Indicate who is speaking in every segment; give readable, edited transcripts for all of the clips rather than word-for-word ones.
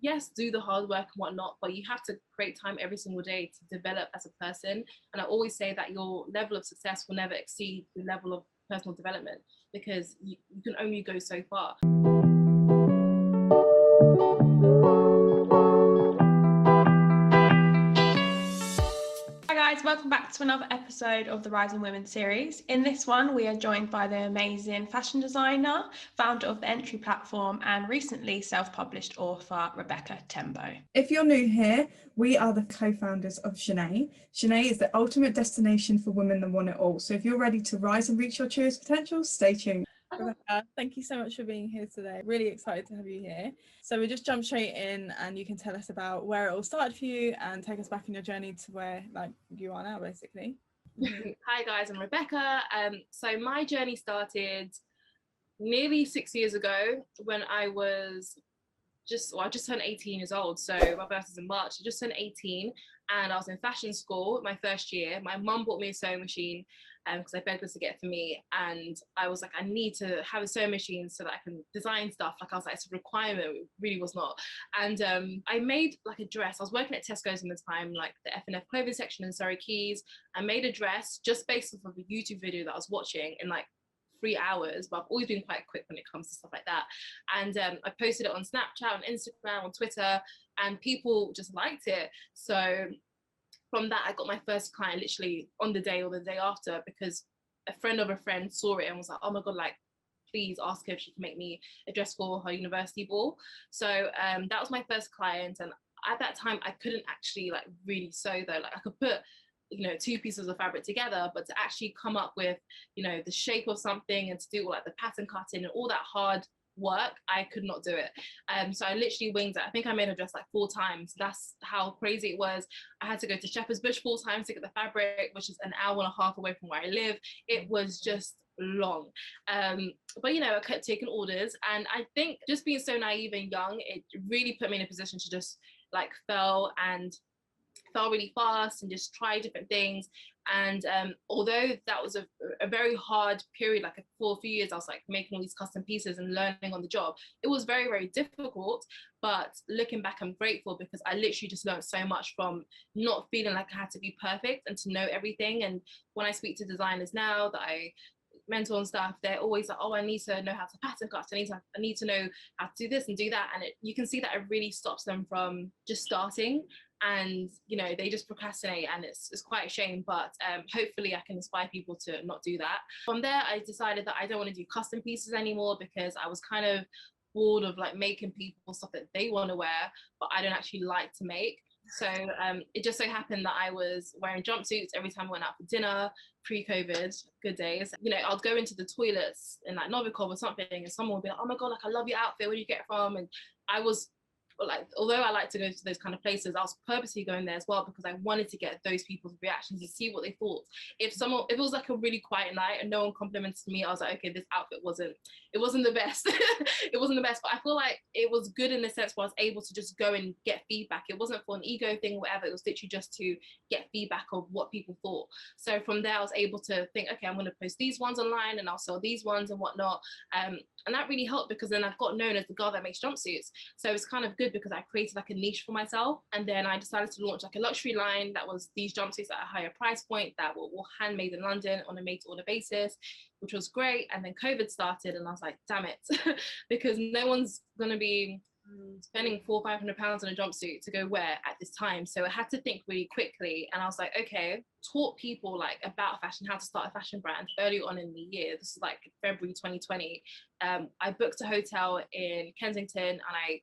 Speaker 1: yes, do the hard work and whatnot, but you have to create time every single day to develop as a person. And I always say that your level of success will never exceed your level of personal development, because you can only go so far.
Speaker 2: Hi guys, welcome back to another episode of the Rising Women series. In this one, we are joined by the amazing fashion designer, founder of the Entry platform, and recently self-published author, Rebecca Tembo.
Speaker 3: If you're new here, we are the co-founders of Shanae. Shanae is the ultimate destination for women that want it all. So if you're ready to rise and reach your truest potential, stay tuned.
Speaker 4: Rebecca, thank you so much for being here today. Really excited to have you here. So we'll just jump straight in and you can tell us about where it all started for you and take us back in your journey to where you are now, basically.
Speaker 1: Hi guys, I'm Rebecca. So my journey started nearly 6 years ago when I just turned 18 years old. So my birthday is in March. I just turned 18 and I was in fashion school my first year. My mum bought me a sewing machine because I begged her to get it for me. And I was like, I need to have a sewing machine so that I can design stuff. Like I was like, it's a requirement. It really was not. And I made like a dress. I was working at Tesco's in the time, like the F&F clothing section in Surrey Quays. I made a dress just based off of a YouTube video that I was watching in like 3 hours, but I've always been quite quick when it comes to stuff like that. And I posted it on Snapchat, on Instagram, on Twitter, and people just liked it. So from that, I got my first client literally on the day or the day after, because a friend of a friend saw it and was like, oh my God, like, please ask her if she can make me a dress for her university ball. So that was my first client. And at that time, I couldn't actually like really sew though. Like I could put two pieces of fabric together, but to actually come up with the shape of something and to do like the pattern cutting and all that hard work, I could not do it. So I literally winged it. I think I made a dress like 4 times. That's how crazy it was. I had to go to Shepherd's Bush 4 times to get the fabric, which is an hour and a half away from where I live. It was just long. But I kept taking orders, and I think just being so naive and young, it really put me in a position to just like fell really fast and just try different things. And although that was a very hard period, like for a few years I was like making all these custom pieces and learning on the job, it was very, very difficult. But looking back, I'm grateful because I literally just learned so much from not feeling like I had to be perfect and to know everything. And when I speak to designers now that I mentor and stuff, they're always like, oh, I need to know how to pattern cut, I need to know how to do this and do that. And you can see that it really stops them from just starting, and they just procrastinate, and it's quite a shame. But hopefully I can inspire people to not do that. From there, I decided that I don't want to do custom pieces anymore, because I was kind of bored of like making people stuff that they want to wear but I don't actually like to make. So it just so happened that I was wearing jumpsuits every time I went out for dinner pre-COVID, good days. I'd go into the toilets in like Novikov or something, and someone would be like, oh my God, like I love your outfit, where do you get it from? And I was like, although I like to go to those kind of places, I was purposely going there as well because I wanted to get those people's reactions and see what they thought. If it was like a really quiet night and no one complimented me, I was like, okay, this outfit wasn't the best. It wasn't the best, but I feel like it was good in the sense where I was able to just go and get feedback. It wasn't for an ego thing or whatever. It was literally just to get feedback of what people thought. So from there, I was able to think, okay, I'm going to post these ones online and I'll sell these ones and whatnot. And that really helped because then I've got known as the girl that makes jumpsuits. So it's kind of good because I created like a niche for myself. And then I decided to launch like a luxury line that was these jumpsuits at a higher price point that were all handmade in London on a made to order basis, which was great. And then COVID started and I was like, damn it, because no one's going to be spending £400 or £500 on a jumpsuit to go wear at this time. So I had to think really quickly, and I was like, okay, taught people like about fashion, how to start a fashion brand early on in the year. This is like February 2020. I booked a hotel in Kensington and I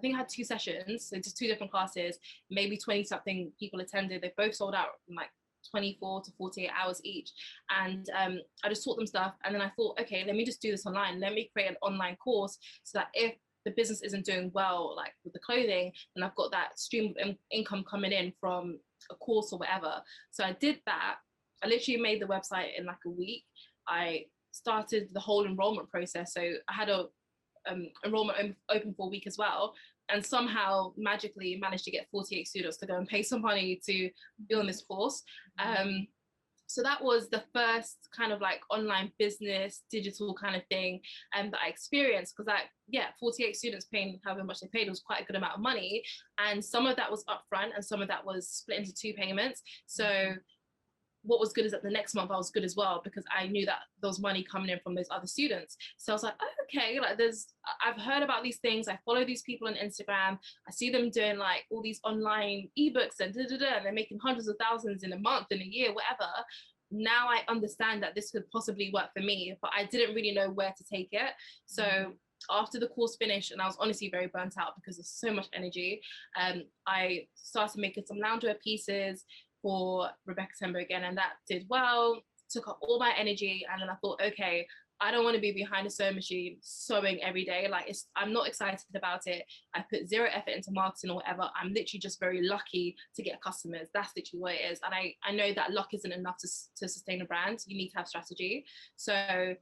Speaker 1: think I had 2 sessions, so just 2 different classes, maybe 20 something people attended. They both sold out in like 24 to 48 hours each. And I just taught them stuff. And then I thought, okay, let me just do this online. Let me create an online course so that if the business isn't doing well, like with the clothing, then I've got that stream of income coming in from a course or whatever. So I did that. I literally made the website in like a week. I started the whole enrollment process. So I had a enrollment open for a week as well, and somehow magically managed to get 48 students to go and pay some money to be on this course. So that was the first kind of like online business, digital kind of thing that I experienced, because 48 students paying however much they paid was quite a good amount of money. And some of that was upfront and some of that was split into 2 payments. So what was good is that the next month I was good as well, because I knew that there was money coming in from those other students. So I was like, oh, okay, like I've heard about these things. I follow these people on Instagram. I see them doing like all these online ebooks and and they're making hundreds of thousands in a month, in a year, whatever. Now I understand that this could possibly work for me, but I didn't really know where to take it. So after the course finished, and I was honestly very burnt out because there's so much energy, I started making some loungewear pieces for Rebecca Tembo again, and that did well, took up all my energy. And then I thought, okay, I don't want to be behind a sewing machine sewing every day. Like, I'm not excited about it. I put zero effort into marketing or whatever. I'm literally just very lucky to get customers. That's literally what it is. And I know that luck isn't enough to sustain a brand. You need to have strategy. So I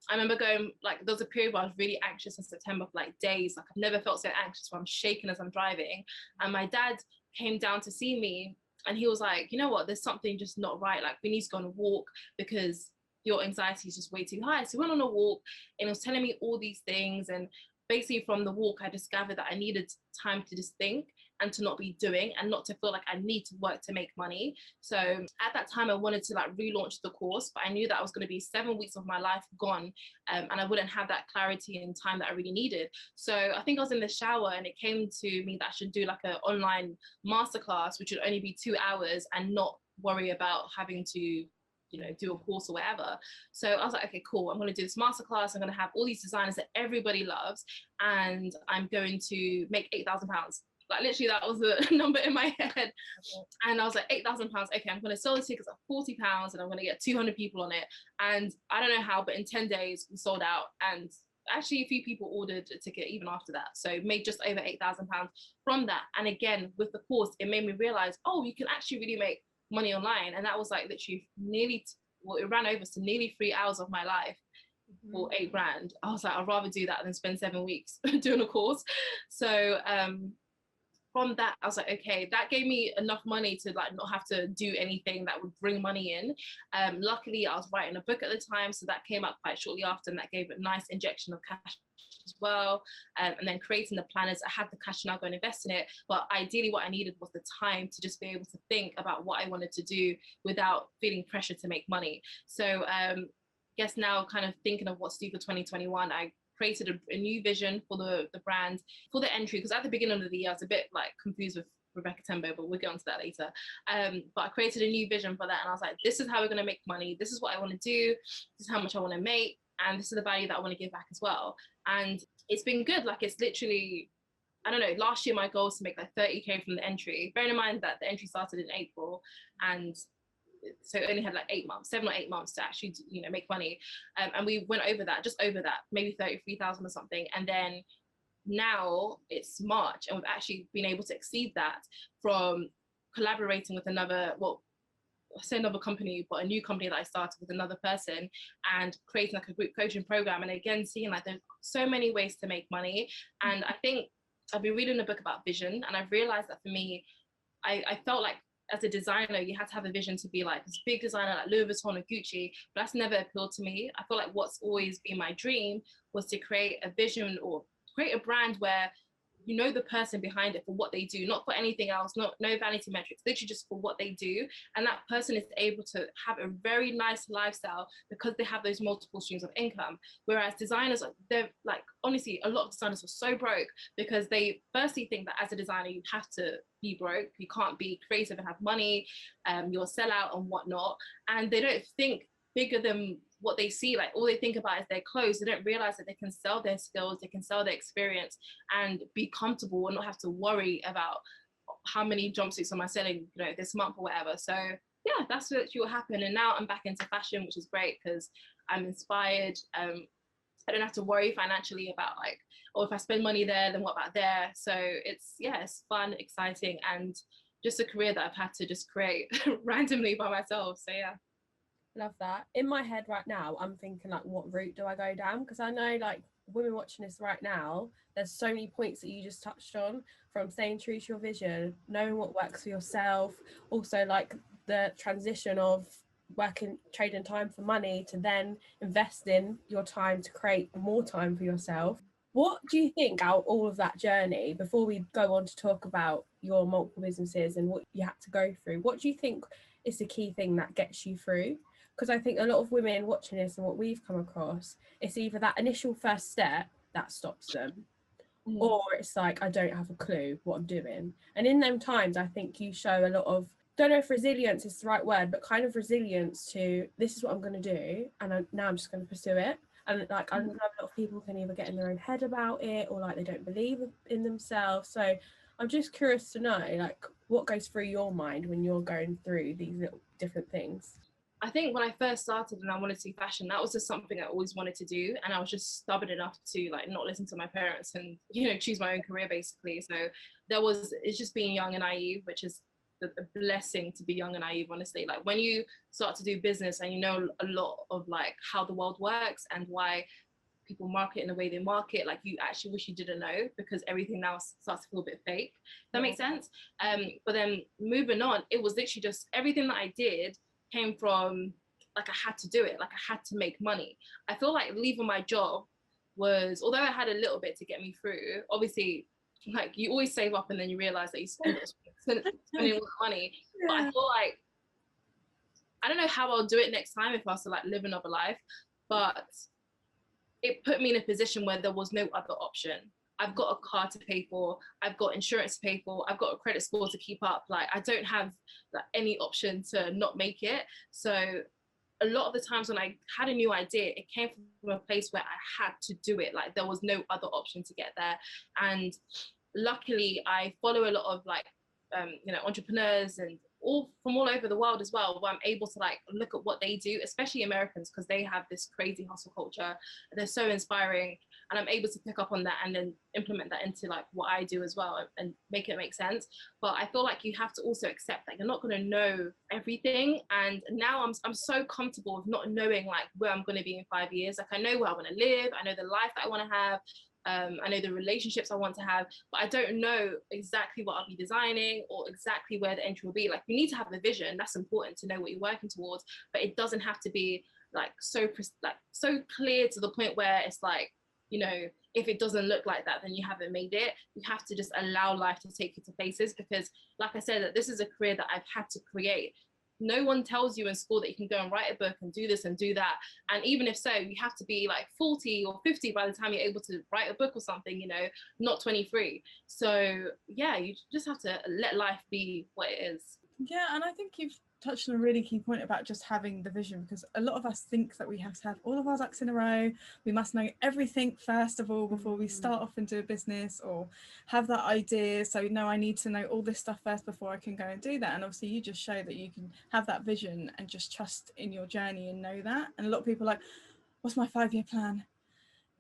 Speaker 1: remember going, like, there was a period where I was really anxious in September for like days. Like, I've never felt so anxious where I'm shaking as I'm driving. And my dad came down to see me, and he was like, you know what, there's something just not right. Like, we need to go on a walk because your anxiety is just way too high. So we went on a walk, and he was telling me all these things. And basically from the walk, I discovered that I needed time to just think and to not be doing and not to feel like I need to work to make money. So at that time, I wanted to like relaunch the course, but I knew that I was going to be 7 weeks of my life gone, and I wouldn't have that clarity and time that I really needed. So I think I was in the shower, and it came to me that I should do like an online masterclass, which would only be 2 hours and not worry about having to do a course or whatever. So I was like, okay, cool. I'm going to do this masterclass. I'm going to have all these designers that everybody loves, and I'm going to make £8,000. Like, literally, that was the number in my head. And I was like, £8,000. Okay, I'm going to sell the tickets at £40, and I'm going to get 200 people on it. And I don't know how, but in 10 days we sold out. And actually, a few people ordered a ticket even after that. So made just over £8,000 from that. And again, with the course, it made me realize, oh, you can actually really make money online. And that was like literally it ran over to nearly 3 hours of my life for £8,000. I was like, I'd rather do that than spend 7 weeks doing a course. So from that, I was like, okay, that gave me enough money to like not have to do anything that would bring money in. Luckily, I was writing a book at the time, so that came out quite shortly after, and that gave a nice injection of cash as well. And then creating the planners, I had the cash to now go and invest in it. But ideally, what I needed was the time to just be able to think about what I wanted to do without feeling pressure to make money. So I guess now kind of thinking of what's due for 2021, I created a new vision for the brand, for the entry, because at the beginning of the year I was a bit like confused with Rebecca Tembo, but we'll get onto that later. But I created a new vision for that, and I was like, this is how we're going to make money, this is what I want to do, this is how much I want to make, and this is the value that I want to give back as well. And it's been good. Like, it's literally, I don't know, last year my goal was to make like 30k from the entry, bearing in mind that the entry started in April, and so it only had like 7 or 8 months to actually make money, and we went over that, just over that, maybe 33,000 or something. And then now it's March, and we've actually been able to exceed that from collaborating with another, well, I say another company, but a new company that I started with another person, and creating like a group coaching program. And again, seeing like there's so many ways to make money. And I think I've been reading a book about vision, and I've realized that for me, I felt like as a designer, you had to have a vision to be like this big designer like Louis Vuitton or Gucci, but that's never appealed to me. I feel like what's always been my dream was to create a vision or create a brand where the person behind it for what they do, not for anything else, no vanity metrics, literally just for what they do. And that person is able to have a very nice lifestyle because they have those multiple streams of income. Whereas designers, they're like, honestly, a lot of designers are so broke because they firstly think that as a designer, you have to be broke. You can't be creative and have money, you're a sellout and whatnot. And they don't think bigger than what they see. Like, all they think about is their clothes. They don't realize that they can sell their skills, they can sell their experience and be comfortable and not have to worry about how many jumpsuits am I selling this month or whatever. So yeah, that's what happened. And now I'm back into fashion, which is great because I'm inspired. I don't have to worry financially about like, oh, if I spend money there, then what about there? So it's fun, exciting, and just a career that I've had to just create randomly by myself. So yeah.
Speaker 5: Love that. In my head right now, I'm thinking like, what route do I go down? Because I know like women watching this right now, there's so many points that you just touched on, from staying true to your vision, knowing what works for yourself, also like the transition of working, trading time for money to then invest in your time to create more time for yourself. What do you think out of all of that journey, before we go on to talk about your multiple businesses and what you had to go through, what do you think is the key thing that gets you through? Because I think a lot of women watching this and what we've come across, it's either that initial first step that stops them, or it's like, I don't have a clue what I'm doing. And in them times, I think you show a lot of, don't know if resilience is the right word, but kind of resilience to, this is what I'm going to do, and now I'm just going to pursue it. And like, I know a lot of people can either get in their own head about it, or like they don't believe in themselves. So I'm just curious to know, like, what goes through your mind when you're going through these little different things?
Speaker 1: I think when I first started and I wanted to do fashion, that was just something I always wanted to do. And I was just stubborn enough to like not listen to my parents and, you know, choose my own career basically. So it's just being young and naive, which is the blessing to be young and naive, honestly. Like when you start to do business and you know a lot of like how the world works and why people market in the way they market, like you actually wish you didn't know, because everything now starts to feel a bit fake. That makes sense. But then moving on, it was literally just everything that I did came from like I had to do it, like I had to make money. I feel like leaving my job was, although I had a little bit to get me through, obviously like you always save up and then you realize that you spending all the money. But I feel like I don't know how I'll do it next time if I was to like live another life, but it put me in a position where there was no other option. I've got a car to pay for, I've got insurance to pay for, I've got a credit score to keep up. Like I don't have like, any option to not make it. So a lot of the times when I had a new idea, it came from a place where I had to do it. Like there was no other option to get there. And luckily I follow a lot of like, you know, entrepreneurs and from all over the world as well, where I'm able to like look at what they do, especially Americans, because they have this crazy hustle culture. They're so inspiring, and I'm able to pick up on that and then implement that into like what I do as well and make it make sense. But I feel like you have to also accept that you're not going to know everything. And now I'm so comfortable with not knowing like where I'm going to be in 5 years. Like I know where I want to live, I know the life that I want to have. I know the relationships I want to have, but I don't know exactly what I'll be designing or exactly where the entry will be. Like you need to have a vision. That's important to know what you're working towards, but it doesn't have to be like so clear to the point where it's like, you know, if it doesn't look like that, then you haven't made it. You have to just allow life to take you to places, because like I said, that this is a career that I've had to create. No one tells you in school that you can go and write a book and do this and do that. And even if so, you have to be like 40 or 50 by the time you're able to write a book or something, you know, not 23. So yeah, you just have to let life be what it is.
Speaker 4: Yeah, and I think you've touched on a really key point about just having the vision, because a lot of us think that we have to have all of our ducks in a row. We must know everything first of all before we start off into a business, or have that idea. So no, I need to know all this stuff first before I can go and do that. And obviously you just show that you can have that vision and just trust in your journey and know that. And a lot of people are like, what's my 5-year plan?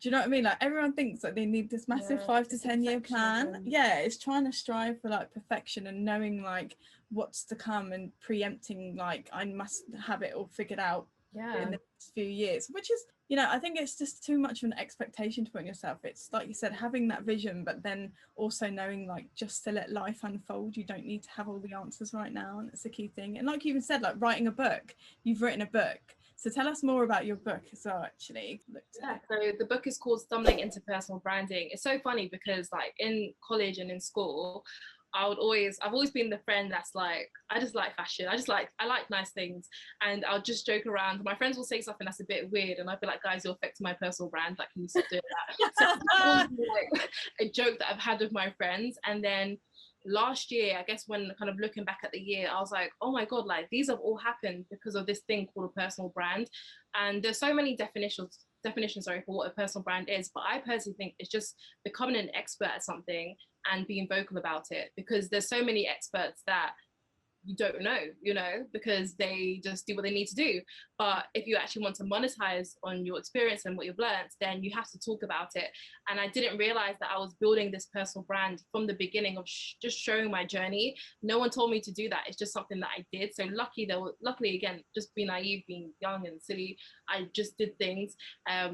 Speaker 4: Do you know what I mean? Like everyone thinks that they need this massive 5 to 10 year plan. Yeah, it's trying to strive for like perfection and knowing like what's to come and preempting like I must have it all figured out in the next few years, which is, you know, I think it's just too much of an expectation to put on yourself. It's like you said, having that vision, but then also knowing like just to let life unfold. You don't need to have all the answers right now, and it's a key thing. And like you even said, like writing a book, you've written a book. So tell us more about your book as well, actually.
Speaker 1: Yeah, so the book is called Stumbling into Personal Branding. It's so funny because like in college and in school, I've always been the friend that's like, I just like fashion. I like nice things. And I'll just joke around. My friends will say something that's a bit weird. And I'll be like, guys, you're affecting my personal brand. Like, can you stop doing that? So like a joke that I've had with my friends. And then last year, I guess when kind of looking back at the year, I was like, oh my God, like these have all happened because of this thing called a personal brand. And there's so many definitions for what a personal brand is, but I personally think it's just becoming an expert at something and being vocal about it, because there's so many experts that you don't know, you know, because they just do what they need to do. But if you actually want to monetize on your experience and what you've learned, then you have to talk about it. And I didn't realize that I was building this personal brand from the beginning of just showing my journey. No one told me to do that. It's just something that I did. So luckily again, just being naive, being young and silly, I just did things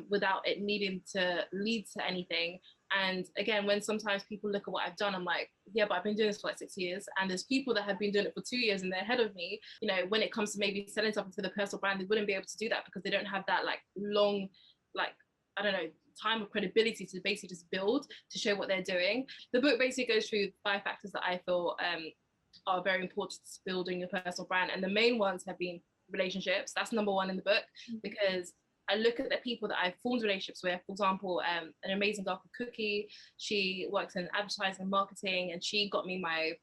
Speaker 1: without it needing to lead to anything. And again, when sometimes people look at what I've done, I'm like, yeah, but I've been doing this for like 6 years, and there's people that have been doing it for 2 years and they're ahead of me. You know, when it comes to maybe selling something for the personal brand, they wouldn't be able to do that because they don't have that like long, like, I don't know, time of credibility to basically just build to show what they're doing. The book basically goes through 5 factors that I feel are very important to building your personal brand. And the main ones have been relationships. That's number 1 in the book, because I look at the people that I've formed relationships with. For example, an amazing girl called Cookie. She works in advertising and marketing, and she got me I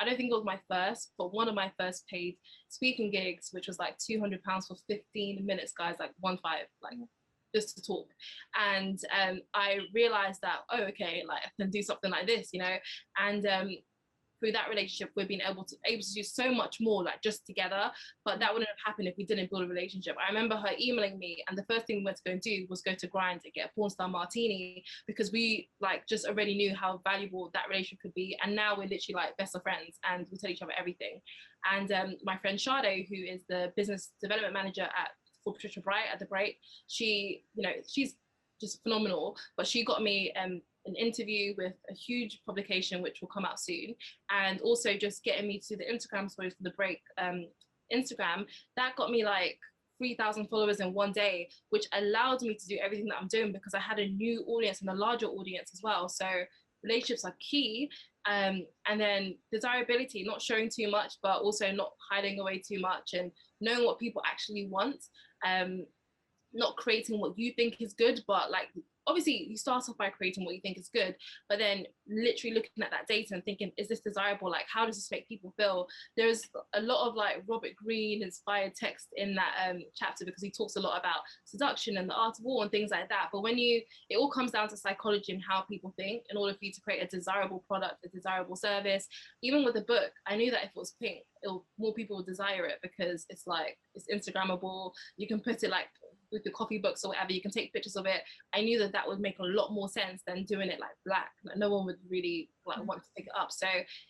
Speaker 1: don't think it was my first, but one of my first paid speaking gigs, which was like £200 for 15 minutes, guys, like 1-5, like just to talk. And I realized that, oh, okay, like I can do something like this, you know. And through that relationship, we've been able to do so much more, like just together. But that wouldn't have happened if we didn't build a relationship. I remember her emailing me, and the first thing we went to go and do was go to Grind and get a porn star martini, because we like just already knew how valuable that relationship could be. And now we're literally like best of friends, and we tell each other everything. And my friend Sade, who is the business development manager for Patricia Bright at The Break, she, you know, she's just phenomenal. But she got me an interview with a huge publication which will come out soon, and also just getting me to the Instagram stories for The Break Instagram. That got me like 3,000 followers in one day, which allowed me to do everything that I'm doing because I had a new audience and a larger audience as well. So relationships are key. And then desirability, not showing too much, but also not hiding away too much, and knowing what people actually want. Not creating what you think is good, but like obviously you start off by creating what you think is good, but then literally looking at that data and thinking, is this desirable? Like, how does this make people feel? There's a lot of like Robert Greene inspired text in that chapter, because he talks a lot about seduction and the art of war and things like that. But it all comes down to psychology and how people think in order for you to create a desirable product, a desirable service. Even with the book, I knew that if it was pink, more people would desire it, because it's like, it's Instagrammable. You can put it like with the coffee books or whatever, you can take pictures of it. I knew that would make a lot more sense than doing it like black. Like, no one would really like want to pick it up. So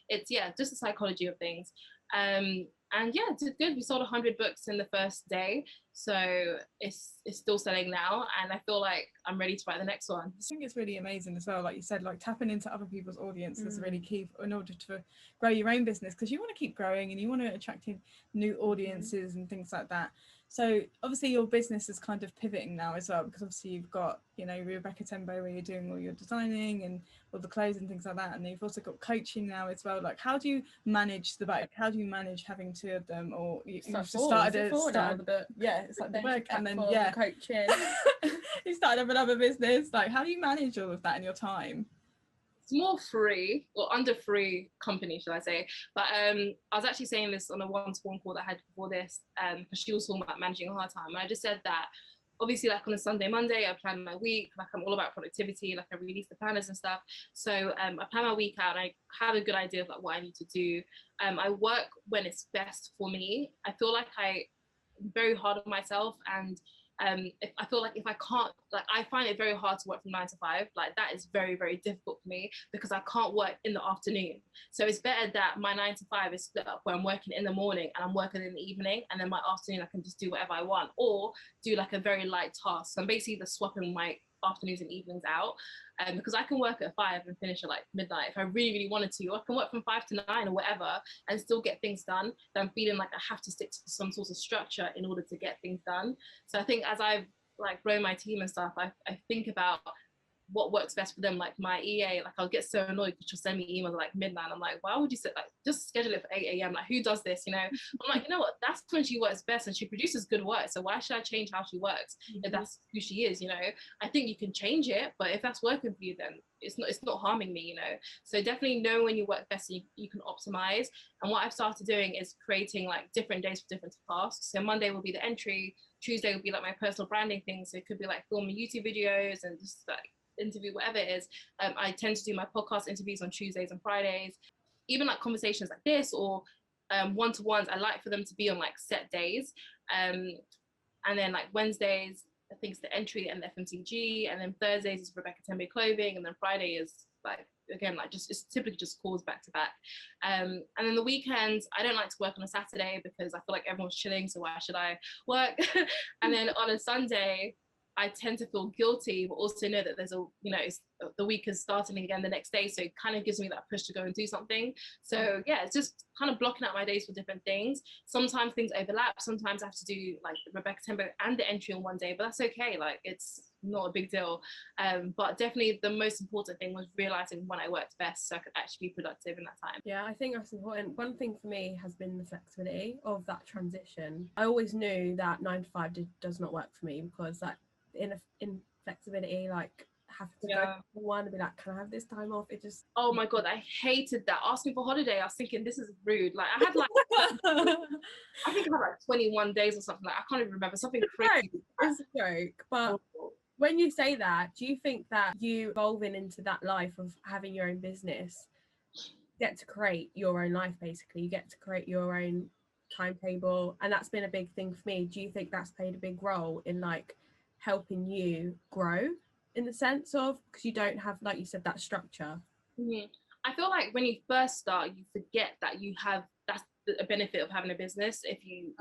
Speaker 1: it's, yeah, just the psychology of things. And yeah, it did good. We sold 100 books in the first day, so it's still selling now, and I feel like I'm ready to write the next one.
Speaker 4: I think it's really amazing as well, like you said, like tapping into other people's audience is really key in order to grow your own business, because you want to keep growing and you want to attract in new audiences and things like that. So obviously your business is kind of pivoting now as well, because obviously you've got, you know, Rebecca Tembo, where you're doing all your designing and all the clothes and things like that, and you've also got coaching now as well. Like, how do you manage the book? How do you manage having 2 of them? Or you just started
Speaker 5: the book.
Speaker 4: Yeah, it's like the book, and then
Speaker 5: coaching.
Speaker 4: you started up another business. Like, how do you manage all of that in your time?
Speaker 1: It's more free, or under free company, should I say. But I was actually saying this on a one-to-one call that I had before this, because she was talking about managing her time. And I just said that, obviously, like on a Sunday, Monday, I plan my week. Like, I'm all about productivity. Like, I release the planners and stuff. So I plan my week out, and I have a good idea of like what I need to do. I work when it's best for me. I feel like I'm very hard on myself, and I feel like if I can't, like, I find it very hard to work from 9 to 5. Like, that is very, very difficult for me, because I can't work in the afternoon. So it's better that my 9 to 5 is split up, where I'm working in the morning and I'm working in the evening, and then my afternoon I can just do whatever I want, or do like a very light task. So I'm basically just swapping my afternoons and evenings out, because I can work at 5 and finish at like midnight if I really, really wanted to. Or I can work from 5 to 9 or whatever and still get things done. But I'm feeling like I have to stick to some sort of structure in order to get things done. So I think as I've like grown my team and stuff, I think about what works best for them. Like my EA, like I'll get so annoyed because she'll send me emails at like midnight. I'm like, why would you say, like, just schedule it for 8 a.m. Like, who does this, you know? I'm like, you know what, that's when she works best, and she produces good work. So why should I change how she works if that's who she is, you know? I think you can change it, but if that's working for you, then it's not harming me, you know? So definitely know when you work best, and you can optimize. And what I've started doing is creating like different days for different tasks. So Monday will be the entry, Tuesday will be like my personal branding thing. So it could be like filming YouTube videos and just like interview, whatever it is. I tend to do my podcast interviews on Tuesdays and Fridays. Even like conversations like this, or one-to-ones, I like for them to be on like set days. And then like Wednesdays, I think it's the entry and the FMCG, and then Thursdays is Rebecca Tembo clothing, and then Friday is like, again, like just, it's typically just calls back to back. And then the weekends, I don't like to work on a Saturday because I feel like everyone's chilling, so why should I work? And then on a Sunday, I tend to feel guilty, but also know that there's the week is starting again the next day. So it kind of gives me that push to go and do something. So yeah, it's just kind of blocking out my days for different things. Sometimes things overlap. Sometimes I have to do like Rebecca Tembo and the entry on one day, but that's okay. Like, it's not a big deal. But definitely the most important thing was realizing when I worked best so I could actually be productive in that time.
Speaker 5: Yeah, I think that's important. One thing for me has been the flexibility of that transition. I always knew that 9 to 5 does not work for me, because that in flexibility, like, have to go for one and be like, can I have this time off? It just,
Speaker 1: oh my god, I hated that. Asking for holiday, I was thinking, this is rude. Like, I had like I think I had like 21 days or something. Like, I can't even remember, something crazy.
Speaker 5: It's a joke. But when you say that, do you think that you evolving into that life of having your own business, get to create your own life? Basically, you get to create your own timetable, and that's been a big thing for me. Do you think that's played a big role in like helping you grow, in the sense of, because you don't have, like you said, that structure?
Speaker 1: I feel like when you first start, you forget that you have, that's a benefit of having a business. If you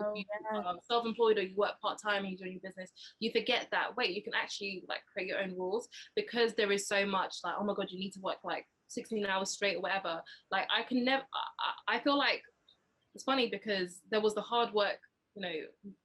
Speaker 1: are self-employed or you work part-time and you're doing your business, you forget that, wait, you can actually like create your own rules, because there is so much like, oh my god, you need to work like 16 hours straight or whatever. Like, I can never, I feel like it's funny because there was the hard work,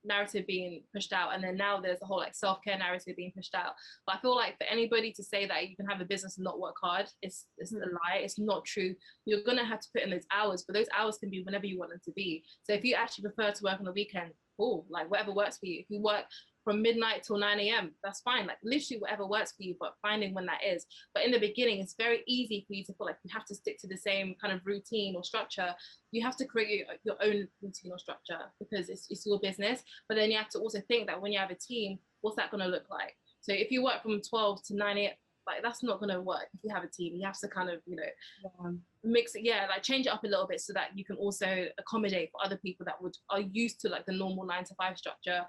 Speaker 1: narrative being pushed out, and then now there's the whole like self-care narrative being pushed out. But I feel like for anybody to say that you can have a business and not work hard, it's a lie. It's not true. You're gonna have to put in those hours, but those hours can be whenever you want them to be. So if you actually prefer to work on the weekend, cool, like whatever works for you. If you work from midnight till 9 a.m, that's fine, like literally whatever works for you, but finding when that is. But in the beginning, it's very easy for you to feel like you have to stick to the same kind of routine or structure. You have to create your own routine or structure, because it's your business. But then you have to also think that when you have a team, what's that going to look like? So if you work from 12 to 9 a.m, like, that's not going to work. If you have a team, you have to kind of mix it, like change it up a little bit, so that you can also accommodate for other people that are used to like the normal 9 to 5 structure.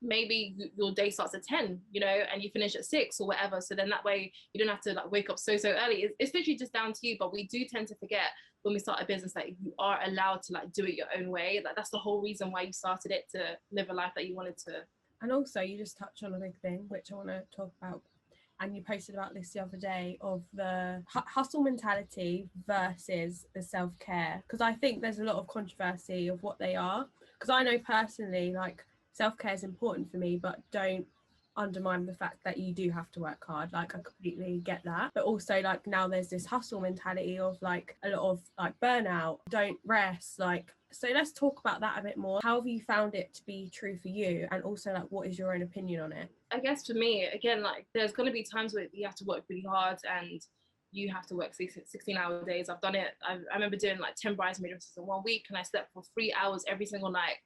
Speaker 1: Maybe your day starts at 10, and you finish at 6 or whatever. So then that way you don't have to like wake up so early. It's literally just down to you. But we do tend to forget when we start a business that you are allowed to like do it your own way. Like, that's the whole reason why you started it, to live a life that you wanted to.
Speaker 5: And also, you just touched on a big thing which I want to talk about, and you posted about this the other day, of the hustle mentality versus the self-care, because I think there's a lot of controversy of what they are. Because I know personally, like, self-care is important for me, but don't undermine the fact that you do have to work hard. Like, I completely get that. But also, like, now there's this hustle mentality of like a lot of like burnout, don't rest. Like, so let's talk about that a bit more. How have you found it to be true for you? And also, like, what is your own opinion on it?
Speaker 1: I guess for me, again, like, there's going to be times where you have to work really hard and you have to work 16-hour days. I've done it. I remember doing like 10 bridesmaid dresses in 1 week, and I slept for 3 hours every single night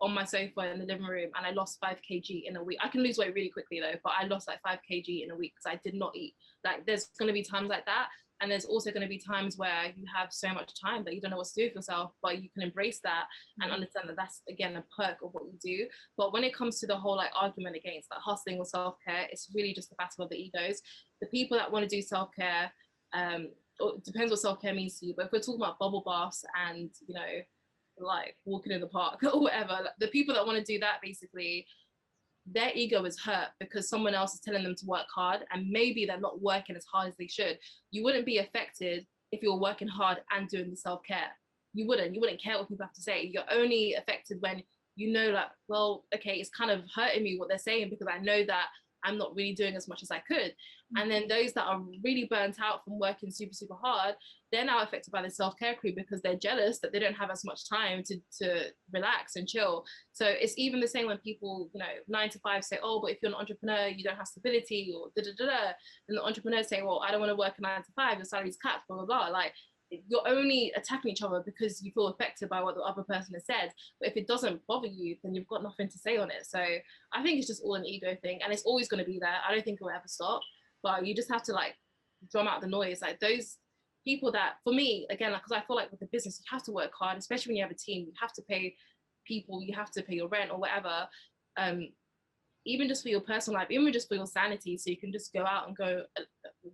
Speaker 1: on my sofa in the living room, and I lost 5 kg in a week. I can lose weight really quickly though, but I lost like 5 kg in a week because I did not eat. Like, there's going to be times like that. And there's also going to be times where you have so much time that you don't know what to do with yourself, but you can embrace that and understand that that's, again, a perk of what you do. But when it comes to the whole like argument against like hustling or self-care, it's really just a battle of the egos. The people that want to do self-care, it depends what self-care means to you, but if we're talking about bubble baths and, like walking in the park or whatever, like, the people that want to do that, basically, their ego is hurt because someone else is telling them to work hard, and maybe they're not working as hard as they should. You wouldn't be affected if you were working hard and doing the self-care. You wouldn't care what people have to say. You're only affected when like, well, okay, it's kind of hurting me what they're saying, because I know that I'm not really doing as much as I could. And then those that are really burnt out from working super hard, they're now affected by the self-care crew because they're jealous that they don't have as much time to relax and chill. So it's even the same when people, 9 to 5 say, oh, but if you're an entrepreneur, you don't have stability, or and the entrepreneurs say, well, I don't want to work a 9 to 5, your salary's capped, blah, blah, blah. Like, you're only attacking each other because you feel affected by what the other person has said. But if it doesn't bother you, then you've got nothing to say on it. So I think it's just all an ego thing, and it's always going to be there. I don't think it will ever stop, but you just have to like drum out the noise. Like, those people that, for me, again, like, because I feel like with the business, you have to work hard, especially when you have a team. You have to pay people, you have to pay your rent or whatever. Even just for your personal life, even just for your sanity, so you can just go out and go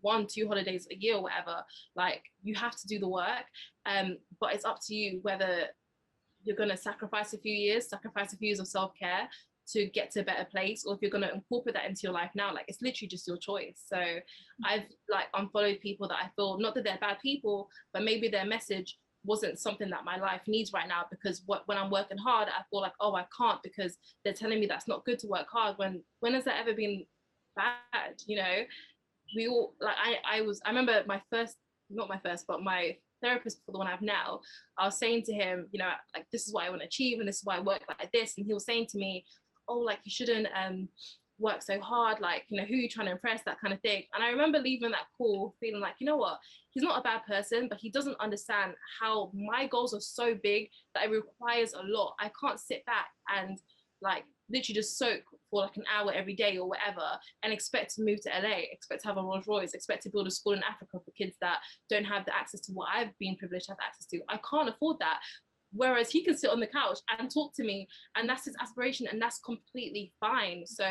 Speaker 1: 1-2 holidays a year or whatever. Like, you have to do the work, but it's up to you whether you're going to sacrifice a few years of self-care to get to a better place, or if you're going to incorporate that into your life now, like it's literally just your choice. So I've like unfollowed people that I feel, not that they're bad people, but maybe their message wasn't something that my life needs right now, because when I'm working hard, I feel like, oh, I can't, because they're telling me that's not good to work hard. When has that ever been bad? You know, we all like, I remember my first, not my first, but my therapist for the one I have now, I was saying to him, you know, like, this is what I want to achieve and this is why I work like this. And he was saying to me, oh, like, you shouldn't work so hard, like, you know, who are you trying to impress, that kind of thing. And I remember leaving that call feeling like, you know what, he's not a bad person, but he doesn't understand how my goals are so big that it requires a lot. I can't sit back and like literally just soak for like an hour every day or whatever and expect to move to LA, expect to have a Rolls Royce, expect to build a school in Africa for kids that don't have the access to what I've been privileged to have access to. I can't afford that. Whereas he can sit on the couch and talk to me, and that's his aspiration, and that's completely fine. So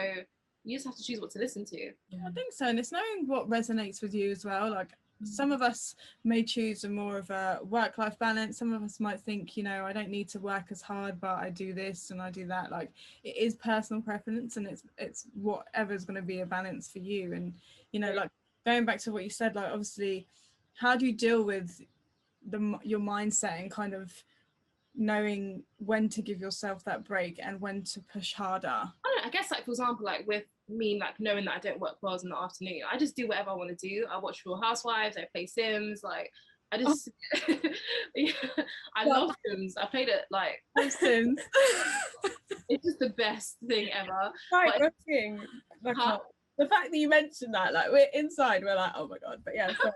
Speaker 1: you just have to choose what to listen to.
Speaker 4: I think so, and it's knowing what resonates with you as well. Like some of us may choose a more of a work-life balance. Some of us might think, you know, I don't need to work as hard, but I do this and I do that. Like it is personal preference, and it's whatever's going to be a balance for you. And you know, like going back to what you said, like obviously, how do you deal with your mindset and kind of knowing when to give yourself that break and when to push harder?
Speaker 1: I guess, like, for example, like with me, like knowing that I don't work well in the afternoon, I just do whatever I want to do. I watch Real Housewives, I play Sims, like I just yeah, I love Sims. I played it like
Speaker 4: Sims.
Speaker 5: It's just the best thing ever.
Speaker 2: Right,
Speaker 5: But
Speaker 2: looking.
Speaker 5: the fact that you mentioned that, like we're inside, we're like, oh my god. But yeah, so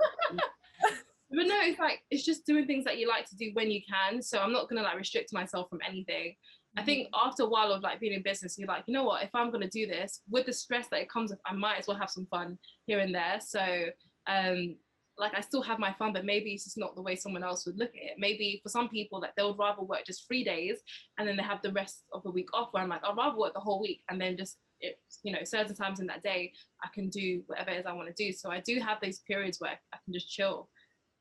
Speaker 1: but no, it's like, it's just doing things that you like to do when you can. So I'm not gonna like restrict myself from anything. I think after a while of like being in business, you're like, you know what, if I'm gonna do this with the stress that it comes with, I might as well have some fun here and there. So like I still have my fun, but maybe it's just not the way someone else would look at it. Maybe for some people, like they would rather work just 3 days and then they have the rest of the week off, where I'm like, I'd rather work the whole week and then just, you know, certain times in that day I can do whatever it is I want to do. So I do have those periods where I can just chill.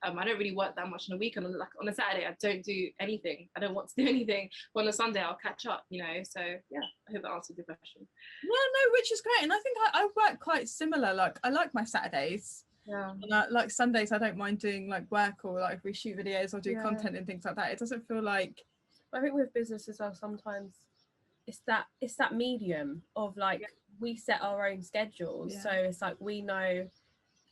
Speaker 1: I don't really work that much on a weekend. Like on a Saturday, I don't do anything. I don't want to do anything. But on a Sunday, I'll catch up, you know. So yeah, I hope that answered your question.
Speaker 4: Yeah, no, which is great. And I think I work quite similar. Like I like my Saturdays.
Speaker 1: Yeah.
Speaker 4: And like Sundays, I don't mind doing like work, or like if we shoot videos or do content and things like that. It doesn't feel like.
Speaker 5: I think with business as well, sometimes it's that medium of like we set our own schedules. So it's like we know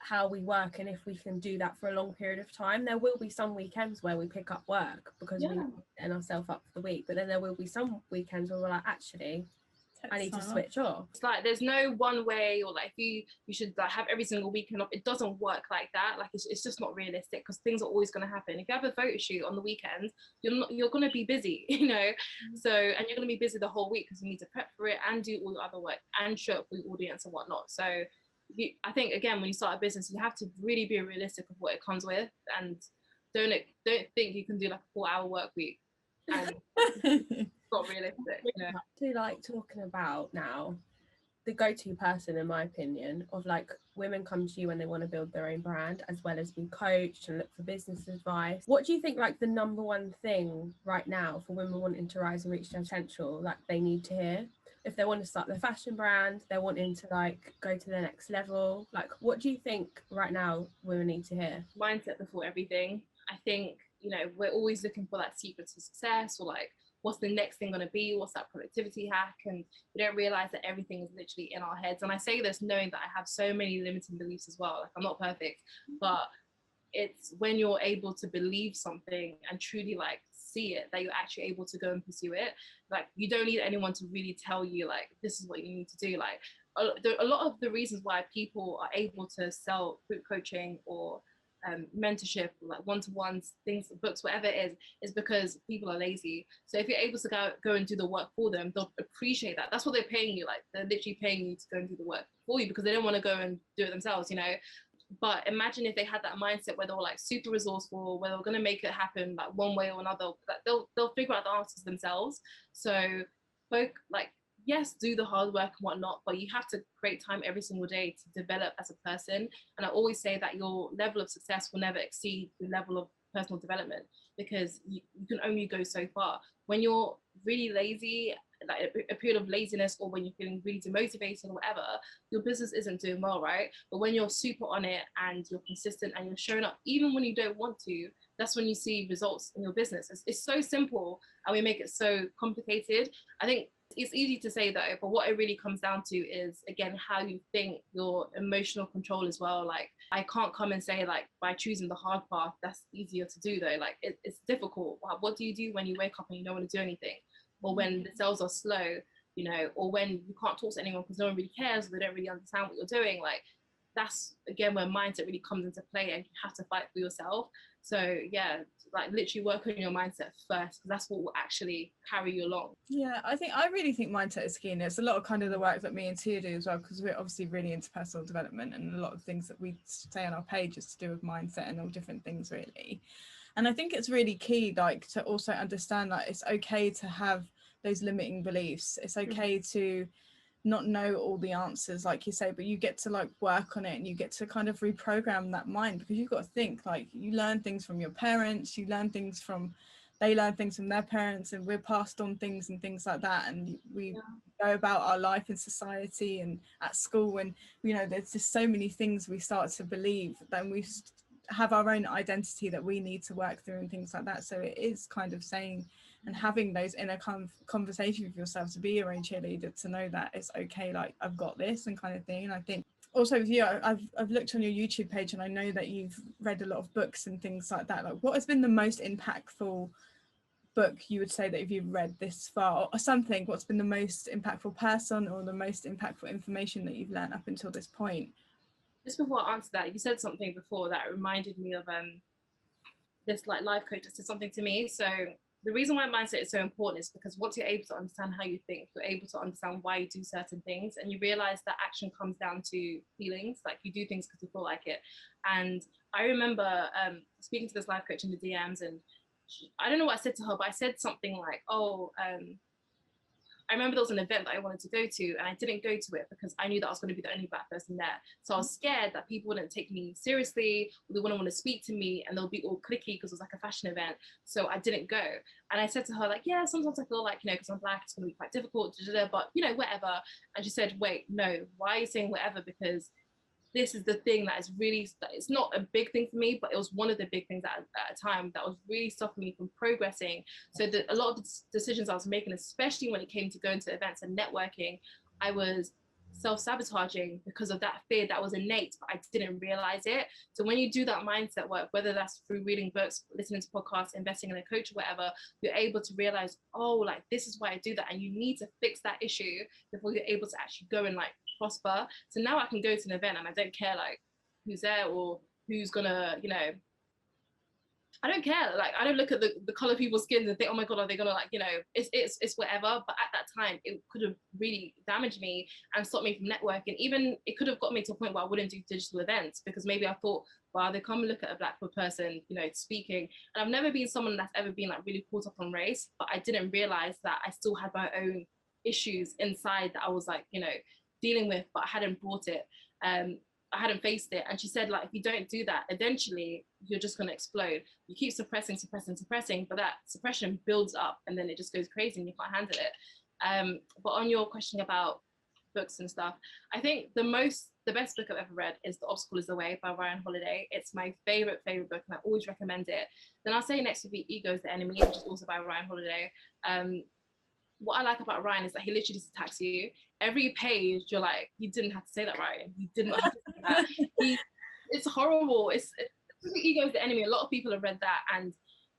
Speaker 5: how we work, and if we can do that for a long period of time, there will be some weekends where we pick up work because we set ourselves up for the week, but then there will be some weekends where we're like, actually I need to switch off.
Speaker 1: It's like there's no one way, or like you should like have every single weekend off. It doesn't work like that. Like it's just not realistic, because things are always going to happen. If you have a photo shoot on the weekend, you're going to be busy, you know. So, and you're going to be busy the whole week because you need to prep for it and do all your other work and show up for your audience and whatnot. So I think, again, when you start a business, you have to really be realistic of what it comes with, and don't think you can do like a 4-hour work week. And it's not realistic. You know?
Speaker 5: To like talking about now, the go-to person, in my opinion, of like women come to you when they want to build their own brand, as well as be coached and look for business advice. What do you think like the number one thing right now for women wanting to rise and reach their potential, like they need to hear? If they want to start their fashion brand, they're wanting to like go to the next level, like what do you think right now women need to hear?
Speaker 1: Mindset before everything. I think, you know, we're always looking for that secret to success, or like what's the next thing going to be, what's that productivity hack, and we don't realize that everything is literally in our heads. And I say this knowing that I have so many limiting beliefs as well. Like I'm not perfect, but it's when you're able to believe something and truly like see it, that you're actually able to go and pursue it. Like you don't need anyone to really tell you like this is what you need to do. Like a lot of the reasons why people are able to sell group coaching or mentorship, like one-to-ones, things, books, whatever it is because people are lazy. So if you're able to go and do the work for them, they'll appreciate that. That's what they're paying you. Like they're literally paying you to go and do the work for you because they don't want to go and do it themselves, you know. But imagine if they had that mindset where they were like super resourceful, where they were going to make it happen like one way or another, that they'll figure out the answers themselves. So yes, do the hard work and whatnot, but you have to create time every single day to develop as a person. And I always say that your level of success will never exceed the level of personal development, because you can only go so far. When you're really lazy, like a period of laziness, or when you're feeling really demotivated or whatever, your business isn't doing well, right? But when you're super on it and you're consistent and you're showing up even when you don't want to, that's when you see results in your business. It's so simple, and we make it so complicated. I think it's easy to say though, but what it really comes down to is, again, how you think, your emotional control as well. Like, I can't come and say like by choosing the hard path, that's easier to do though. Like it's difficult. What do you do when you wake up and you don't want to do anything? Or when the sales are slow, you know, or when you can't talk to anyone because no one really cares, or they don't really understand what you're doing. Like, that's again where mindset really comes into play, and you have to fight for yourself. So yeah, like literally work on your mindset first, because that's what will actually carry you along.
Speaker 4: Yeah, I really think mindset is key, and it's a lot of kind of the work that me and Tia do as well, because we're obviously really into personal development, and a lot of things that we say on our page is to do with mindset and all different things really. And I think it's really key, like, to also understand that it's okay to have those limiting beliefs. It's okay to not know all the answers, like you say, but you get to like work on it, and you get to kind of reprogram that mind, because you've got to think, like, you learn things from your parents, they learn things from their parents, and we're passed on things and things like that, and we go about our life in society and at school, and you know, there's just so many things we start to believe, then we have our own identity that we need to work through and things like that. So it is kind of saying and having those inner conversations with yourself, to be your own cheerleader, to know that it's okay, like, I've got this, and kind of thing. And I think also with you, I've looked on your YouTube page, and I know that you've read a lot of books and things like that. Like, what has been the most impactful book you would say that if you've read this far, or something, what's been the most impactful person or the most impactful information that you've learned up until this point?
Speaker 1: Just before I answer that, you said something before that reminded me of this like life coach that said something to me. So the reason why mindset is so important is because once you're able to understand how you think, you're able to understand why you do certain things, and you realize that action comes down to feelings. Like, you do things because you feel like it. And I remember speaking to this life coach in the DMs, and I don't know what I said to her, but I said something like, I remember there was an event that I wanted to go to, and I didn't go to it because I knew that I was going to be the only Black person there. So I was scared that people wouldn't take me seriously, or they wouldn't want to speak to me, and they'll be all cliquey because it was like a fashion event. So I didn't go. And I said to her, like, yeah, sometimes I feel like, you know, because I'm Black, it's going to be quite difficult, but, you know, whatever. And she said, wait, no, why are you saying whatever? Because this is the thing that is really, it's not a big thing for me, but it was one of the big things at a time that was really stopping me from progressing. So that a lot of the decisions I was making, especially when it came to going to events and networking, I was self-sabotaging because of that fear that was innate, but I didn't realize it. So when you do that mindset work, whether that's through reading books, listening to podcasts, investing in a coach or whatever, you're able to realize, oh, like, this is why I do that. And you need to fix that issue before you're able to actually go and like prosper. So now I can go to an event and I don't care like who's there or who's gonna, you know, I don't care. Like, I don't look at the color of people's skins and think, oh my God, are they gonna, like, you know, it's whatever. But at that time, it could have really damaged me and stopped me from networking. Even it could have got me to a point where I wouldn't do digital events, because maybe I thought, wow, they come and look at a Black person, you know, speaking. And I've never been someone that's ever been like really caught up on race, but I didn't realize that I still had my own issues inside that I was like, you know, dealing with, but I hadn't brought it. I hadn't faced it. And she said, like, if you don't do that, eventually you're just going to explode. You keep suppressing, but that suppression builds up and then it just goes crazy and you can't handle it. But on your question about books and stuff, I think the best book I've ever read is The Obstacle is the Way by Ryan Holiday. It's my favorite book, and I always recommend it. Then I'll say next would be Ego is the Enemy, which is also by Ryan Holiday. What I like about Ryan is that he literally just attacks you. Every page, you're like, you didn't have to say that, Ryan. You didn't have to say that. It's horrible. It's Ego is the Enemy. A lot of people have read that, and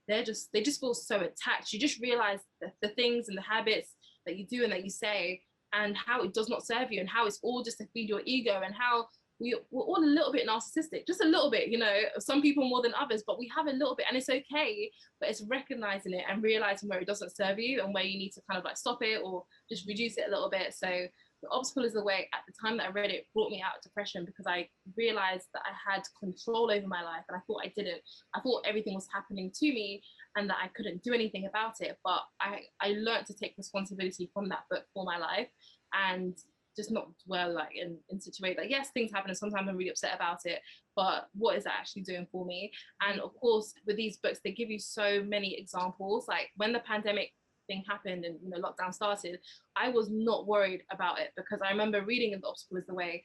Speaker 1: they just feel so attacked. You just realize the things and the habits that you do and that you say, and how it does not serve you, and how it's all just to feed your ego, and how we're all a little bit narcissistic, just a little bit, you know, some people more than others, but we have a little bit, and it's okay. But it's recognizing it and realizing where it doesn't serve you and where you need to kind of like stop it or just reduce it a little bit. So The Obstacle is the Way, at the time that I read it, brought me out of depression, because I realized that I had control over my life, and I thought I didn't. I thought everything was happening to me and that I couldn't do anything about it. But I learned to take responsibility from that book for my life, and just not dwell like in situations like, yes, things happen and sometimes I'm really upset about it, but what is that actually doing for me? And of course, with these books, they give you so many examples. Like when the pandemic thing happened and lockdown started, I was not worried about it, because I remember reading in The Obstacle Is the Way,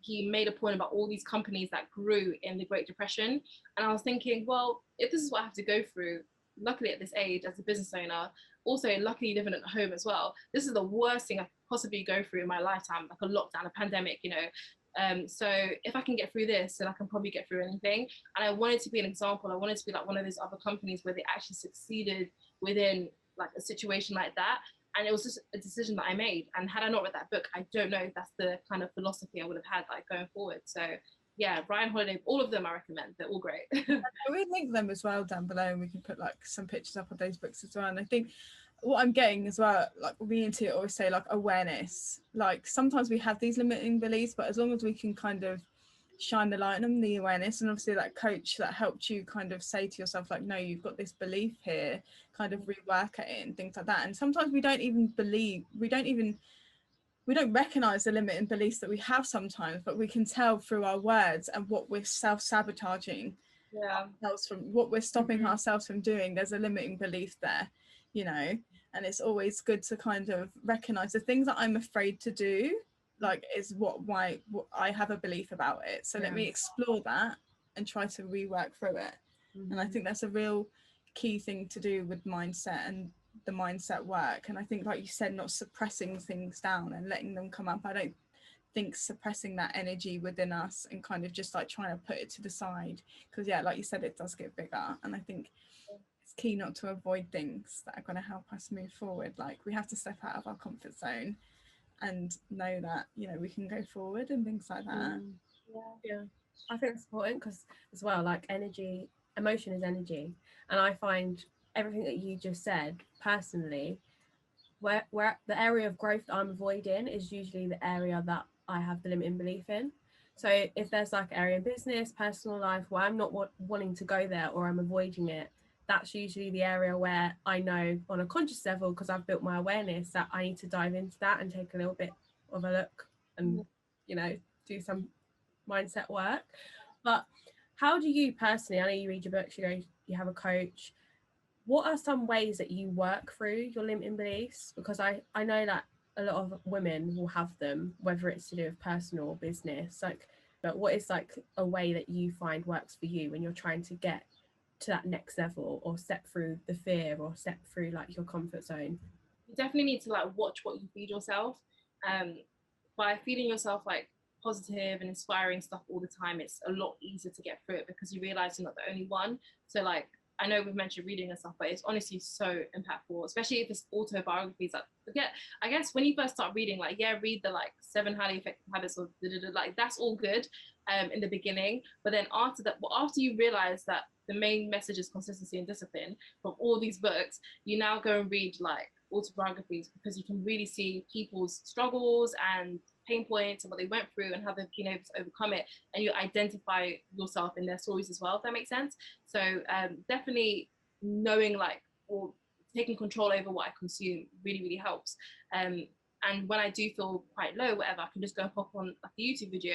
Speaker 1: he made a point about all these companies that grew in the Great Depression. And I was thinking, well, if this is what I have to go through, luckily at this age as a business owner, also luckily living at home as well, this is the worst thing I could possibly go through in my lifetime, like a lockdown, a pandemic, so if I can get through this, then I can probably get through anything. And I wanted to be an example. I wanted to be like one of those other companies where they actually succeeded within like a situation like that. And it was just a decision that I made. And had I not read that book, I don't know if that's the kind of philosophy I would have had like going forward. So yeah, Ryan Holiday, all of them I recommend. They're all great.
Speaker 4: We link them as well down below, and we can put like some pictures up of those books as well. And I think what I'm getting as well, like we need to always say, like, awareness. Like sometimes we have these limiting beliefs, but as long as we can kind of shine the light on them, the awareness, and obviously that coach that helped you kind of say to yourself, like, no, you've got this belief here, kind of rework it and things like that. And sometimes we don't recognize the limiting beliefs that we have sometimes, but we can tell through our words and what we're self-sabotaging ourselves from, what we're stopping ourselves from doing. There's a limiting belief there, and it's always good to kind of recognize the things that I'm afraid to do, like, is what I have a belief about it. So let me explore that and try to rework through it. And I think that's a real key thing to do with mindset and the mindset work. And I think, like you said, not suppressing things down and letting them come up. I don't think suppressing that energy within us and kind of just like trying to put it to the side, because like you said, it does get bigger. And I think it's key not to avoid things that are going to help us move forward. Like, we have to step out of our comfort zone and know that we can go forward and things like that.
Speaker 5: I think it's important, because as well, like, emotion is energy. And I find everything that you just said, personally, where the area of growth that I'm avoiding is usually the area that I have the limiting belief in. So if there's like an area in business, personal life, where I'm not wanting to go there, or I'm avoiding it, that's usually the area where I know on a conscious level, because I've built my awareness, that I need to dive into that and take a little bit of a look and do some mindset work. But how do you personally, I know you read your books, you have a coach, what are some ways that you work through your limiting beliefs? Because I know that a lot of women will have them, whether it's to do with personal or business. Like, but what is like a way that you find works for you when you're trying to get to that next level, or step through the fear, or step through like your comfort zone?
Speaker 1: You definitely need to like watch what you feed yourself. By feeding yourself like positive and inspiring stuff all the time, it's a lot easier to get through it, because you realize you're not the only one. So like, I know we've mentioned reading and stuff, but it's honestly so impactful, especially if it's autobiographies. Like, I guess when you first start reading, like, read the like 7 highly effective habits, or like, that's all good in the beginning. But then after that, after you realize that the main message is consistency and discipline from all these books, you now go and read like autobiographies, because you can really see people's struggles and pain points and what they went through and how they've been able to overcome it, and you identify yourself in their stories as well, if that makes sense. So definitely knowing like, or taking control over what I consume really, really helps. And when I do feel quite low, whatever, I can just go and pop on like a YouTube video,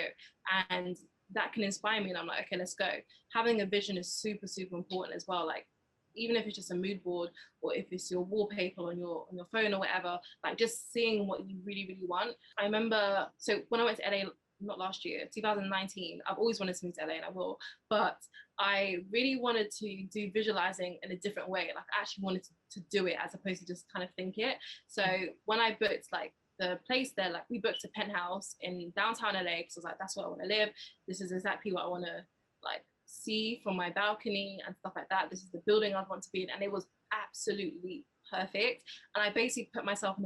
Speaker 1: and that can inspire me, and I'm like, okay, let's go. Having a vision is super, super important as well. Like, even if it's just a mood board, or if it's your wallpaper on your phone or whatever, like just seeing what you really, really want. I remember, so when I went to LA, not last year, 2019, I've always wanted to move to LA, and I will, but I really wanted to do visualizing in a different way. Like, I actually wanted to do it as opposed to just kind of think it. So when I booked like the place there, like, we booked a penthouse in downtown LA, because I was like, that's where I want to live. This is exactly what I want to like see from my balcony and stuff like that. This is the building I want to be in, and it was absolutely perfect. And I basically put myself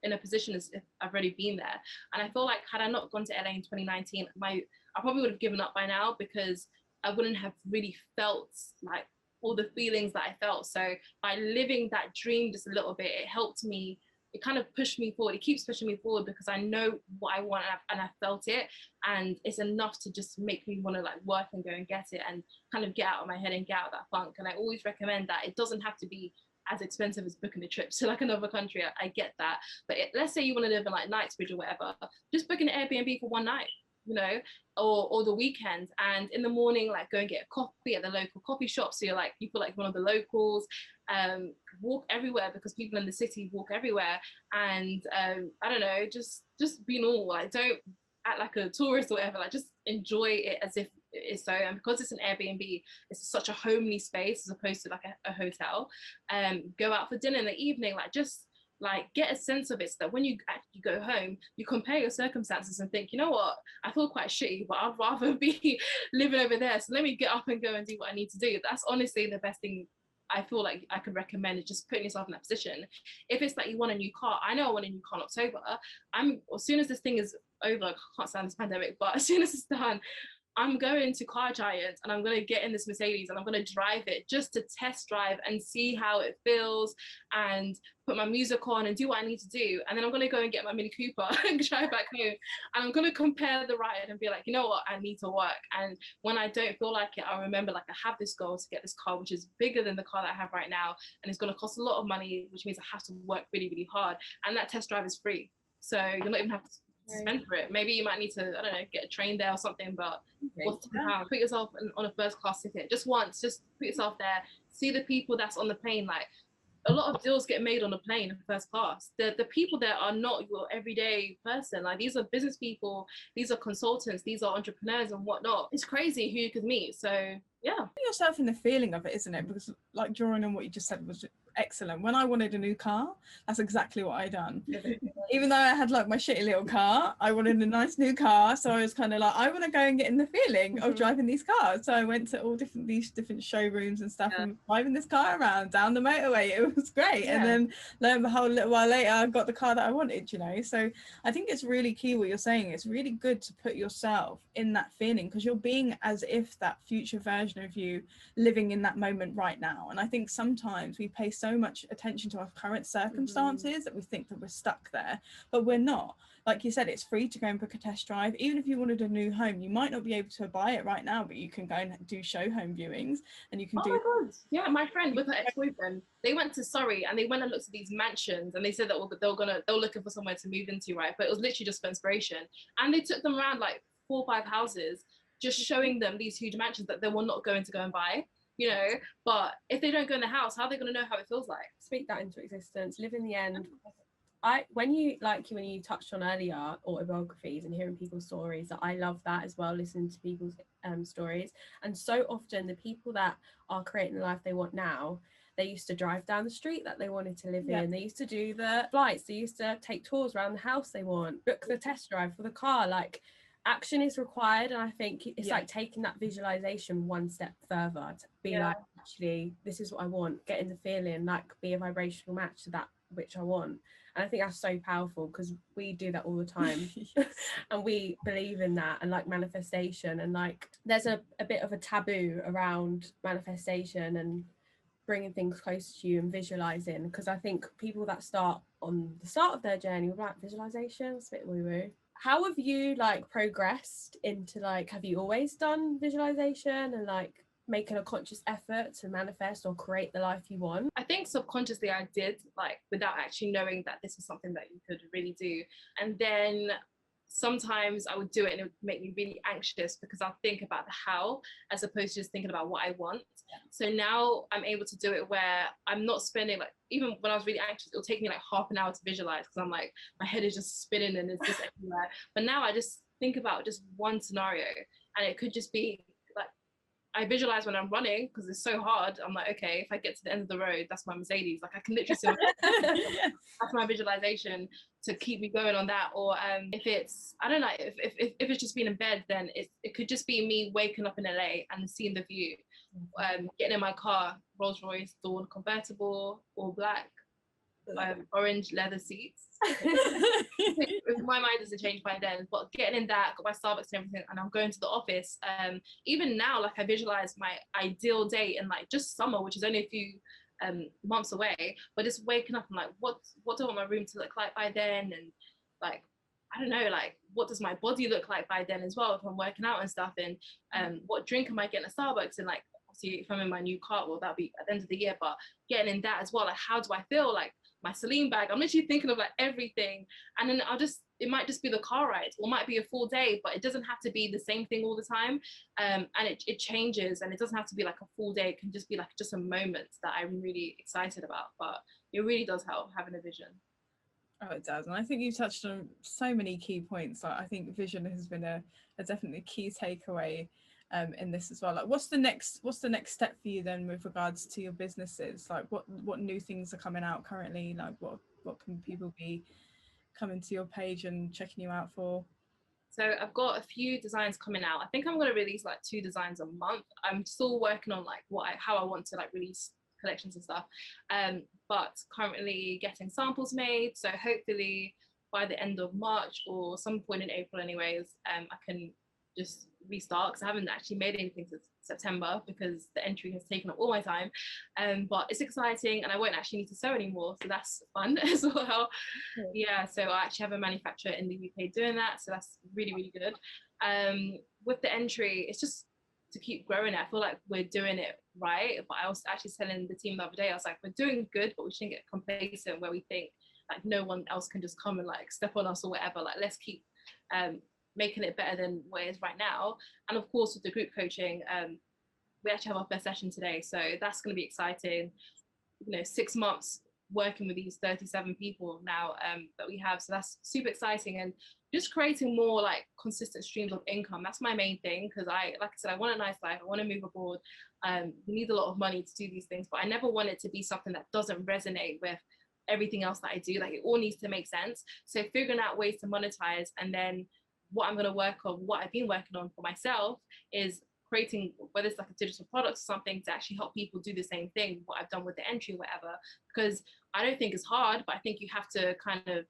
Speaker 1: in a position as if I've already been there. And I feel like, had I not gone to LA in 2019, I probably would have given up by now, because I wouldn't have really felt like all the feelings that I felt. So by living that dream just a little bit, it helped me. It kind of pushed me forward. It keeps pushing me forward, because I know what I want, and I felt it, and it's enough to just make me want to like work and go and get it, and kind of get out of my head and get out of that funk. And I always recommend that it doesn't have to be as expensive as booking a trip to like another country. I get that, but let's say you want to live in like Knightsbridge or whatever, just book an Airbnb for one night. you know, or the weekends. And in the morning, like go and get a coffee at the local coffee shop. So you feel like one of the locals. Walk everywhere because people in the city walk everywhere. And I don't know, just be normal. Like don't act like a tourist or whatever. Like just enjoy it as if it is so. And because it's an Airbnb, it's such a homely space as opposed to like a hotel. Go out for dinner in the evening. Like just like get a sense of it so that when you actually go home, you compare your circumstances and think, you know what, I feel quite shitty, but I'd rather be living over there. So let me get up and go and do what I need to do. That's honestly the best thing I feel like I could recommend, is just putting yourself in that position. If it's like you want a new car, I know I want a new car in October. As soon as this thing is over, I can't stand this pandemic, but as soon as it's done, I'm going to Car Giant and I'm going to get in this Mercedes and I'm going to drive it just to test drive and see how it feels and put my music on and do what I need to do. And then I'm going to go and get my Mini Cooper and drive back home. And I'm going to compare the ride and be like, you know what, I need to work. And when I don't feel like it, I'll remember like I have this goal to get this car, which is bigger than the car that I have right now. And it's going to cost a lot of money, which means I have to work really, really hard. And that test drive is free. So you'll not even have to spend for it. Maybe you might need to, I don't know, get a train there or something, but what's £10? Put yourself on a first class ticket just once, just put yourself there, see the people that's on the plane. Like a lot of deals get made on a plane in first class. The people there are not your everyday person. Like these are business people, these are consultants, these are entrepreneurs and whatnot. It's crazy who you could meet. So yeah,
Speaker 4: put yourself in the feeling of it, isn't it? Because like drawing on what you just said was excellent. When I wanted a new car, that's exactly what I done. Even though I had like my shitty little car, I wanted a nice new car. So I was kind of like, I want to go and get in the feeling of driving these cars. So I went to all these different showrooms and stuff and driving this car around down the motorway. It was great. And then lo and behold, a little while later, I got the car that I wanted, you know. So I think it's really key what you're saying. It's really good to put yourself in that feeling because you're being as if that future version of you living in that moment right now. And I think sometimes we pay so much attention to our current circumstances that we think that we're stuck there, but we're not. Like you said, it's free to go and book a test drive. Even if you wanted a new home, you might not be able to buy it right now, but you can go and do show home viewings and you can
Speaker 1: my God. Yeah, my friend with her ex-boyfriend, they went to Surrey and they went and looked at these mansions and they said that they were looking for somewhere to move into, right? But it was literally just for inspiration. And they took them around like 4 or 5 houses, just showing them these huge mansions that they were not going to go and buy, you know. But if they don't go in the house, how are they going to know how it feels like?
Speaker 5: Speak that into existence, live in the end. When you touched on earlier autobiographies and hearing people's stories, I love that as well, listening to people's stories. And so often the people that are creating the life they want now, they used to drive down the street that they wanted to live in, they used to do the flights, they used to take tours around the house they want, book the test drive for the car. Like action is required, and I think it's like taking that visualization one step further to be like, actually this is what I want, getting the feeling, like be a vibrational match to that which I want. And I think that's so powerful because we do that all the time. And we believe in that and like manifestation, and like there's a bit of a taboo around manifestation and bringing things closer to you and visualizing, because I think people that start on the start of their journey with like visualization, it's a bit woo woo. How have you like progressed into like, have you always done visualization and like making a conscious effort to manifest or create the life you want?
Speaker 1: I think subconsciously I did, like without actually knowing that this is something that you could really do. And then sometimes I would do it and it would make me really anxious because I'll think about the how as opposed to just thinking about what I want. So now I'm able to do it where I'm not spending, like, even when I was really anxious, it'll take me like half an hour to visualize because I'm like, my head is just spinning and it's just everywhere. But now I just think about just one scenario, and it could just be like, I visualize when I'm running because it's so hard. I'm like, okay, if I get to the end of the road, that's my Mercedes. Like I can literally see that's my visualization to keep me going on that. Or if it's, I don't know, if it's just being in bed, then it could just be me waking up in LA and seeing the view. Getting in my car, Rolls Royce Dawn convertible, all black, orange leather seats. My mind doesn't change by then, but getting in that, got my Starbucks and everything, and I'm going to the office. Even now, like I visualize my ideal day in like just summer, which is only a few months away, but just waking up and like, what do I want my room to look like by then? And like, I don't know, like what does my body look like by then as well if I'm working out and stuff? And what drink am I getting at Starbucks? And like obviously if I'm in my new car, well, that'll be at the end of the year, but getting in that as well, like how do I feel? Like my Celine bag, I'm literally thinking of like everything. And then it might just be the car ride, or it might be a full day, but it doesn't have to be the same thing all the time. And it changes, and it doesn't have to be like a full day. It can just be like just a moment that I'm really excited about. But it really does help having a vision.
Speaker 4: Oh, it does. And I think you touched on so many key points. Like, I think vision has been a definitely key takeaway in this as well. Like, what's the next step for you then with regards to your businesses? Like, what new things are coming out currently? Like, what can people be coming to your page and checking you out for?
Speaker 1: So I've got a few designs coming out. I think I'm going to release like 2 designs a month. I'm still working on like how I want to like release collections and stuff, but currently getting samples made, so hopefully by the end of March or some point in April anyways, I can just restart, because I haven't actually made anything since September because the entry has taken up all my time, but it's exciting and I won't actually need to sew anymore, so that's fun as well. Yeah, so I actually have a manufacturer in the UK doing that, so that's really, really good. With the entry, it's just to keep growing it. I feel like we're doing it right, but I was actually telling the team the other day, I was like, we're doing good, but we shouldn't get complacent where we think like no one else can just come and like step on us or whatever. Like, let's keep making it better than what it is right now. And of course with the group coaching, we actually have our first session today, so that's going to be exciting. 6 months working with these 37 people now that we have, so that's super exciting, and just creating more like consistent streams of income. That's my main thing, because like I said, I want a nice life, I want to move abroad. We need a lot of money to do these things, but I never want it to be something that doesn't resonate with everything else that I do. Like, it all needs to make sense. So figuring out ways to monetize, and then what I'm going to work on, what I've been working on for myself, is creating, whether it's like a digital product or something, to actually help people do the same thing, what I've done with the entry, whatever. Because I don't think it's hard, but I think you have to kind of,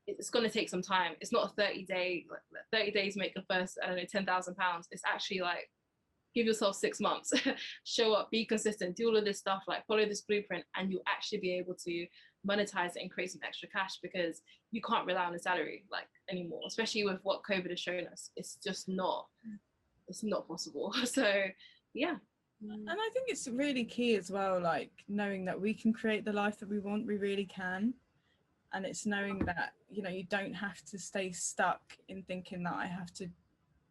Speaker 1: it's going to take some time. It's not a 30 days make the first, I don't know, £10,000. It's actually like, give yourself 6 months, show up, be consistent, do all of this stuff, like follow this blueprint, and you'll actually be able to monetize it and create some extra cash, because you can't rely on a salary like anymore, especially with what COVID has shown us. It's just not, it's not possible. So yeah.
Speaker 4: And I think it's really key as well, like knowing that we can create the life that we want. We really can. And it's knowing that, you don't have to stay stuck in thinking that I have to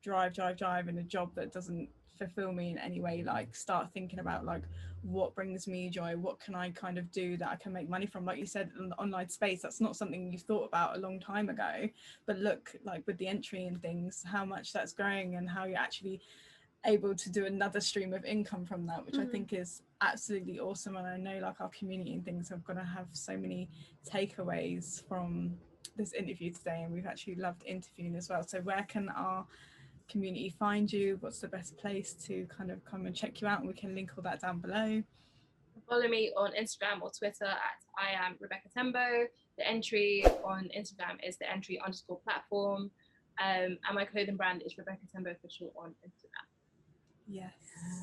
Speaker 4: drive in a job that doesn't fulfill me in any way. Like, start thinking about like, what brings me joy, what can I kind of do that I can make money from. Like you said, in the online space, that's not something you thought about a long time ago, but look, like with the entry and things, how much that's growing, and how you're actually able to do another stream of income from that, which I think is absolutely awesome. And I know like our community and things are going to have so many takeaways from this interview today, and we've actually loved interviewing as well. So where can our community find you? What's the best place to kind of come and check you out? And we can link all that down below.
Speaker 1: Follow me on Instagram or Twitter at I am Rebecca Tembo. The entry on Instagram is the entry_platform, and my clothing brand is Rebecca Tembo Official on Instagram.
Speaker 4: Yes,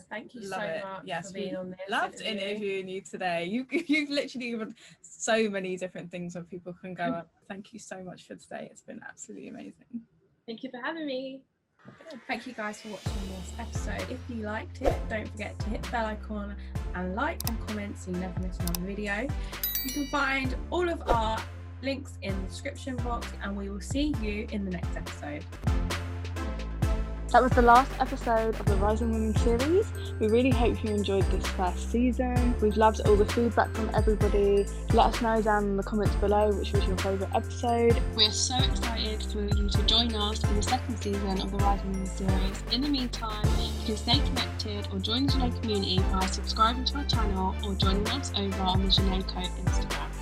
Speaker 5: thank you
Speaker 4: love
Speaker 5: so
Speaker 4: it.
Speaker 5: much
Speaker 4: Yes,
Speaker 5: for being on this.
Speaker 4: Loved interviewing you today. You've literally given so many different things where people can go up. Thank you so much for today. It's been absolutely amazing.
Speaker 1: Thank you for having me.
Speaker 2: Thank you guys for watching this episode. If you liked it, don't forget to hit the bell icon and like and comment so you never miss another video. You can find all of our links in the description box, and we will see you in the next episode.
Speaker 6: That was the last episode of the Rising Women series. We really hope you enjoyed this first season. We've loved all the feedback from everybody. Let us know down in the comments below which was your favourite episode.
Speaker 7: We're so excited for you to join us in the second season of the Rising Women series. In the meantime, you can stay connected or join the Janae community by subscribing to our channel or joining us over on the Janae Co Instagram.